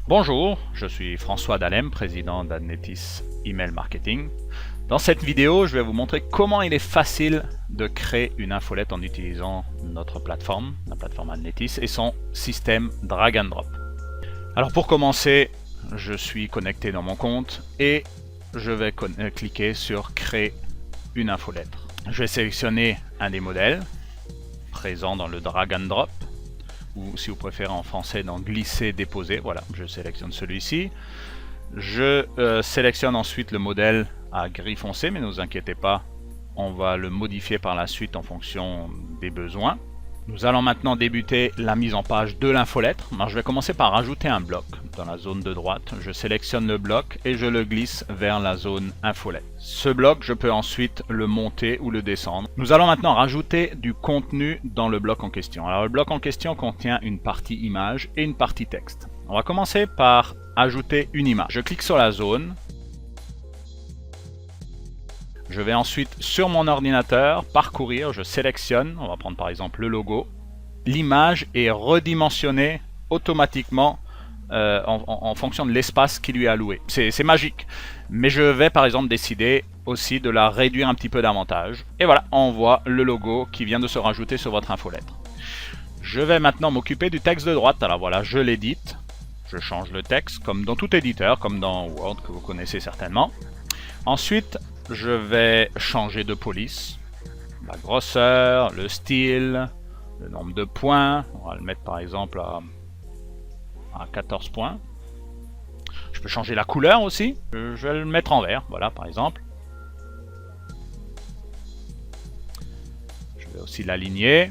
Bonjour, je suis François Dalem, président d'Adnetis Email Marketing. Dans cette vidéo, je vais vous montrer comment il est facile de créer une infolette en utilisant notre plateforme, la plateforme Adnetis, et son système drag and drop. Alors pour commencer, je suis connecté dans mon compte et je vais cliquer sur créer une infolettre. Je vais sélectionner un des modèles présents dans le drag and drop, ou si vous préférez en français dans glisser déposer. Voilà, je sélectionne celui-ci. Je sélectionne ensuite le modèle à gris foncé, mais ne vous inquiétez pas, on va le modifier par la suite en fonction des besoins. Nous allons maintenant débuter la mise en page de l'infolettre. Alors, je vais commencer par ajouter un bloc dans la zone de droite. Je sélectionne le bloc et je le glisse vers la zone infolettre. Ce bloc, je peux ensuite le monter ou le descendre. Nous allons maintenant rajouter du contenu dans le bloc en question. Alors, le bloc en question contient une partie image et une partie texte. On va commencer par ajouter une image. Je clique sur la zone. Je vais ensuite sur mon ordinateur parcourir, je sélectionne, on va prendre par exemple le logo. L'image est redimensionnée automatiquement en fonction de l'espace qui lui est alloué. C'est magique. Mais je vais par exemple décider aussi de la réduire un petit peu davantage. Et voilà, on voit le logo qui vient de se rajouter sur votre infolettre. Je vais maintenant m'occuper du texte de droite. Alors voilà, je l'édite. Je change le texte comme dans tout éditeur, comme dans Word que vous connaissez certainement. Ensuite, je vais changer de police, la grosseur, le style, le nombre de points. On va le mettre par exemple à 14 points. Je peux changer la couleur aussi. Je vais le mettre en vert, voilà par exemple. Je vais aussi l'aligner.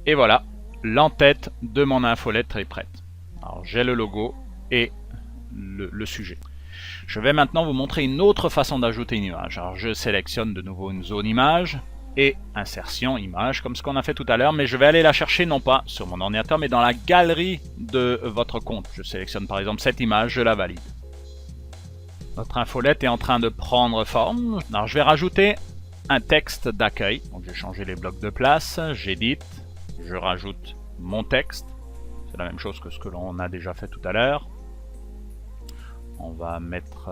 Et voilà, l'entête de mon infolettre est prête. Alors j'ai le logo et le sujet. Je vais maintenant vous montrer une autre façon d'ajouter une image. Alors je sélectionne de nouveau une zone image et insertion image comme ce qu'on a fait tout à l'heure, mais je vais aller la chercher non pas sur mon ordinateur mais dans la galerie de votre compte. Je sélectionne par exemple cette image, je la valide. Notre infolette est en train de prendre forme. Alors je vais rajouter un texte d'accueil. Donc je vais changer les blocs de place, j'édite, je rajoute mon texte. C'est la même chose que ce que l'on a déjà fait tout à l'heure. On va mettre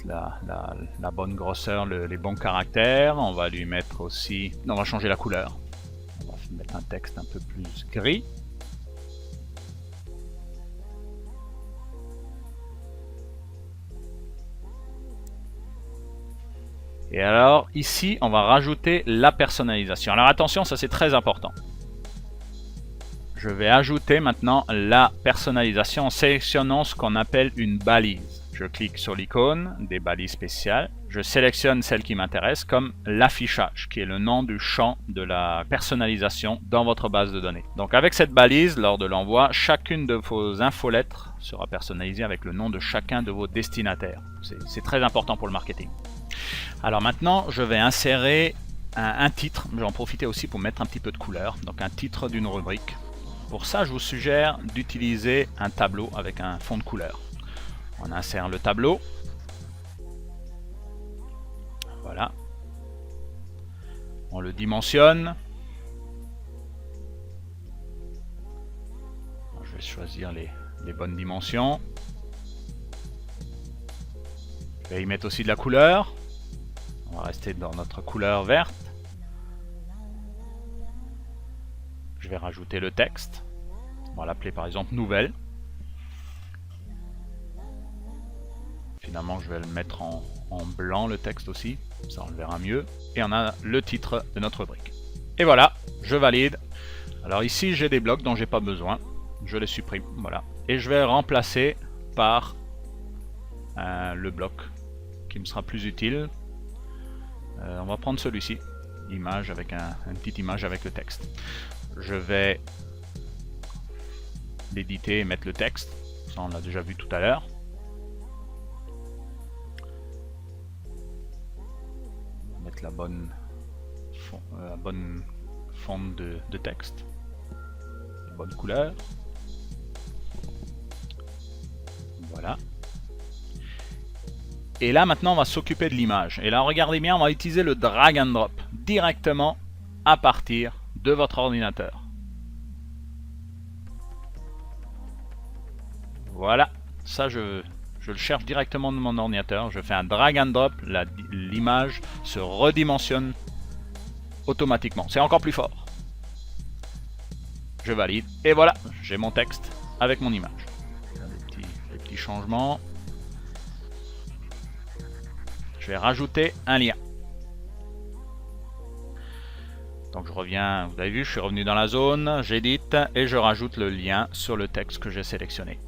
la bonne grosseur, les bons caractères. On va lui mettre aussi... Non, on va changer la couleur. On va mettre un texte un peu plus gris. Et alors, ici, on va rajouter la personnalisation. Alors attention, ça c'est très important. Je vais ajouter maintenant la personnalisation en sélectionnant ce qu'on appelle une balise. Je clique sur l'icône des balises spéciales. Je sélectionne celle qui m'intéresse comme l'affichage, qui est le nom du champ de la personnalisation dans votre base de données. Donc avec cette balise, lors de l'envoi, chacune de vos infolettres sera personnalisée avec le nom de chacun de vos destinataires. C'est très important pour le marketing. Alors maintenant, je vais insérer un titre. Je vais en profiter aussi pour mettre un petit peu de couleur. Donc un titre d'une rubrique. Pour ça, je vous suggère d'utiliser un tableau avec un fond de couleur. On insère le tableau. Voilà. On le dimensionne. Je vais choisir les bonnes dimensions. Je vais y mettre aussi de la couleur. On va rester dans notre couleur verte. Je vais rajouter le texte. On va l'appeler par exemple nouvelle. Finalement, je vais le mettre en blanc le texte aussi. Ça, on le verra mieux. Et on a le titre de notre rubrique. Et voilà, je valide. Alors ici, j'ai des blocs dont j'ai pas besoin. Je les supprime. Voilà. Et je vais remplacer par le bloc qui me sera plus utile. On va prendre celui-ci. Image avec une petite image avec le texte. Je vais l'éditer et mettre le texte. Ça, on l'a déjà vu tout à l'heure. Mettre la bonne fonte de texte. La bonne couleur. Voilà. Et là maintenant on va s'occuper de l'image. Et là regardez bien, on va utiliser le drag and drop directement à partir de votre ordinateur. Voilà, ça je le cherche directement de mon ordinateur. Je fais un drag and drop, l'image se redimensionne automatiquement. C'est encore plus fort. Je valide et voilà, j'ai mon texte avec mon image. Des petits changements. Je vais rajouter un lien. Donc je reviens, vous avez vu, je suis revenu dans la zone, j'édite et je rajoute le lien sur le texte que j'ai sélectionné.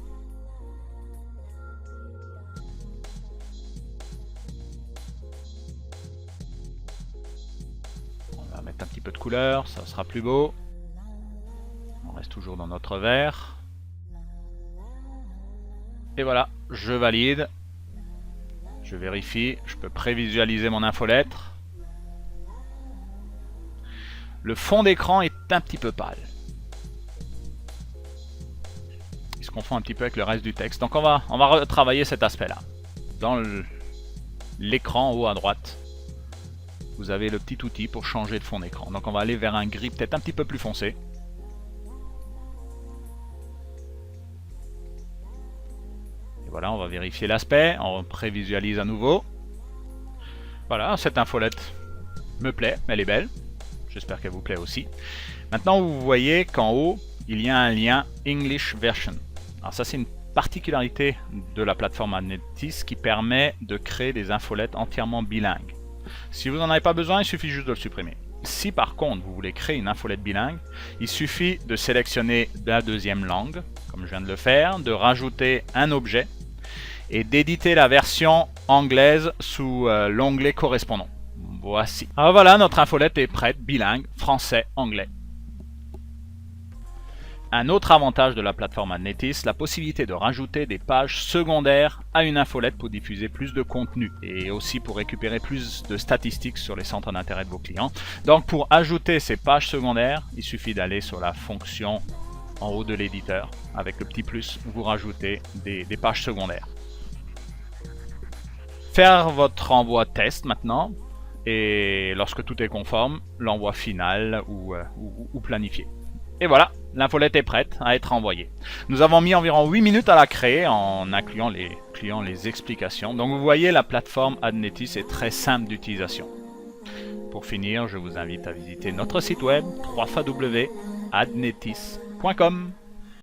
On va mettre un petit peu de couleur, ça sera plus beau. On reste toujours dans notre vert. Et voilà, je valide. Je vérifie, je peux prévisualiser mon infolettre. Le fond d'écran est un petit peu pâle. Il se confond un petit peu avec le reste du texte. Donc on va retravailler cet aspect-là. Dans l'écran en haut à droite, vous avez le petit outil pour changer de fond d'écran. Donc on va aller vers un gris peut-être un petit peu plus foncé. Et voilà, on va vérifier l'aspect, on prévisualise à nouveau. Voilà, cette infolette me plaît, elle est belle. J'espère qu'elle vous plaît aussi. Maintenant, vous voyez qu'en haut, il y a un lien English Version. Alors ça, c'est une particularité de la plateforme Adnetis qui permet de créer des infolettes entièrement bilingues. Si vous n'en avez pas besoin, il suffit juste de le supprimer. Si par contre, vous voulez créer une infolette bilingue, il suffit de sélectionner la deuxième langue, comme je viens de le faire, de rajouter un objet et d'éditer la version anglaise sous l'onglet correspondant. Voici. Alors voilà, notre infolette est prête, bilingue, français-anglais. Un autre avantage de la plateforme Adnetis, la possibilité de rajouter des pages secondaires à une infolette pour diffuser plus de contenu et aussi pour récupérer plus de statistiques sur les centres d'intérêt de vos clients. Donc pour ajouter ces pages secondaires, il suffit d'aller sur la fonction en haut de l'éditeur. Avec le petit plus, vous rajoutez des pages secondaires. Faire votre envoi test maintenant. Et lorsque tout est conforme, l'envoi final ou planifié. Et voilà, l'infolette est prête à être envoyée. Nous avons mis environ 8 minutes à la créer en incluant les clients les explications. Donc vous voyez, la plateforme Adnetis est très simple d'utilisation. Pour finir, je vous invite à visiter notre site web www.adnetis.com.